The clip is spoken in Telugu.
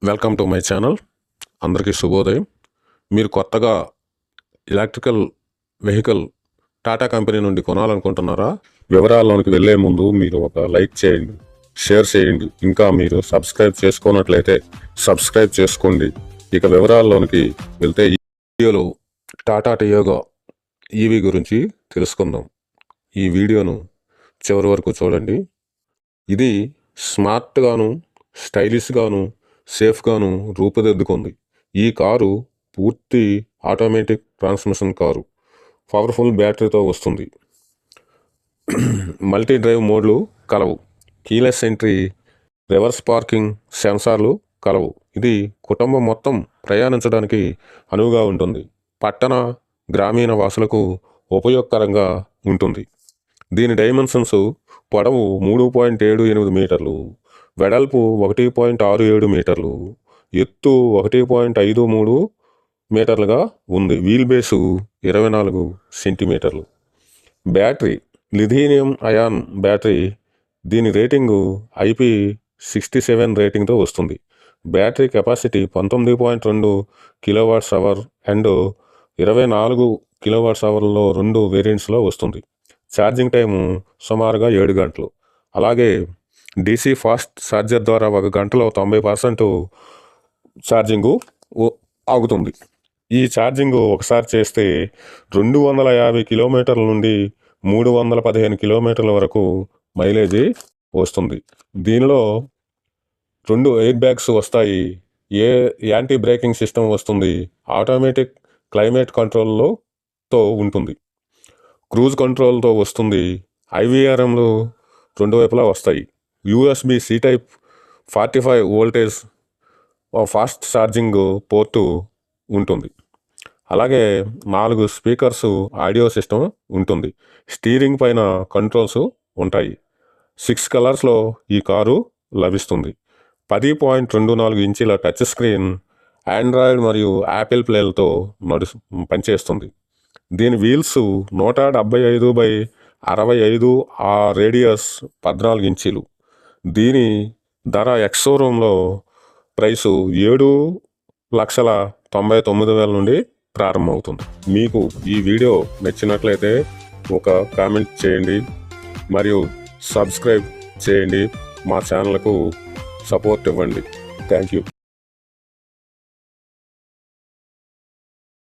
Welcome to my channel. అందరికీ శుభోదయం. మీరు కొత్తగా ఎలక్ట్రికల్ వెహికల్ టాటా కంపెనీ నుండి కొనాలనుకుంటున్నారా? వివరాల్లోనికి వెళ్ళే ముందు మీరు ఒక లైక్ చేయండి, షేర్ చేయండి. ఇంకా మీరు సబ్స్క్రైబ్ చేసుకున్నట్లయితే సబ్స్క్రైబ్ చేసుకోండి. ఇక వివరాల్లోనికి వెళ్తే ఈ వీడియోలో టాటా టియాగో ఈవీ గురించి తెలుసుకుందాం. ఈ వీడియోను చివరి వరకు చూడండి. ఇది స్మార్ట్గాను, స్టైలిష్గాను, సేఫ్గాను రూపుదిద్దుకుంది. ఈ కారు పూర్తి ఆటోమేటిక్ ట్రాన్స్మిషన్ కారు. పవర్ఫుల్ బ్యాటరీతో వస్తుంది. మల్టీ డ్రైవ్ మోడ్లు కలవు. కీలెస్ ఎంట్రీ, రివర్స్ పార్కింగ్ సెన్సార్లు కలవు. ఇది కుటుంబం మొత్తం ప్రయాణించడానికి అనువుగా ఉంటుంది. పట్టణ, గ్రామీణ వాసులకు ఉపయోగకరంగా ఉంటుంది. దీని డైమెన్షన్స్: పొడవు 3.78 మీటర్లు, వెడల్పు 1.67 మీటర్లు, ఎత్తు 1.53 మీటర్లుగా ఉంది. వీల్ బేసు 24 సెంటీమీటర్లు. Battery lithium ion battery. దీని రేటింగు IP67 రేటింగ్తో వస్తుంది. బ్యాటరీ కెపాసిటీ 19.2 kWh అండ్ 24 kWhలో 2 వేరియంట్స్లో వస్తుంది. ఛార్జింగ్ టైము సుమారుగా 7 గంటలు. అలాగే DC ఫాస్ట్ ఛార్జర్ ద్వారా 1 గంటలో 90% ఛార్జింగు ఆగుతుంది. ఈ ఛార్జింగ్ ఒకసారి చేస్తే 250 కిలోమీటర్ల నుండి 315 కిలోమీటర్ల వరకు మైలేజీ వస్తుంది. దీనిలో 2 ఎయిర్ బ్యాగ్స్ వస్తాయి. యాంటీ బ్రేకింగ్ సిస్టమ్ వస్తుంది. ఆటోమేటిక్ క్లైమేట్ కంట్రోల్తో ఉంటుంది. క్రూజ్ కంట్రోల్తో వస్తుంది. IVRMలు 2 వైపులా వస్తాయి. USB-C type 45 voltage fast charging port ఉంటుంది. అలాగే 4 స్పీకర్స్ ఆడియో సిస్టమ్ ఉంటుంది. స్టీరింగ్ పైన కంట్రోల్స్ ఉంటాయి. 6 కలర్స్లో ఈ కారు లభిస్తుంది. 10.24 ఇంచుల టచ్ స్క్రీన్, ఆండ్రాయిడ్ మరియు యాపిల్ ప్లేలతో పనిచేస్తుంది. దీని వీల్స్ 175/65, ఆ రేడియస్ 14 ఇంచీలు. దీని ధర ఎక్స్-షోరూంలో ప్రైసు 7,99,000 నుండి ప్రారంభమవుతుంది. మీకు ఈ వీడియో నచ్చినట్లయితే ఒక కామెంట్ చేయండి మరియు సబ్స్క్రైబ్ చేయండి. మా ఛానల్కు సపోర్ట్ ఇవ్వండి. Thank you.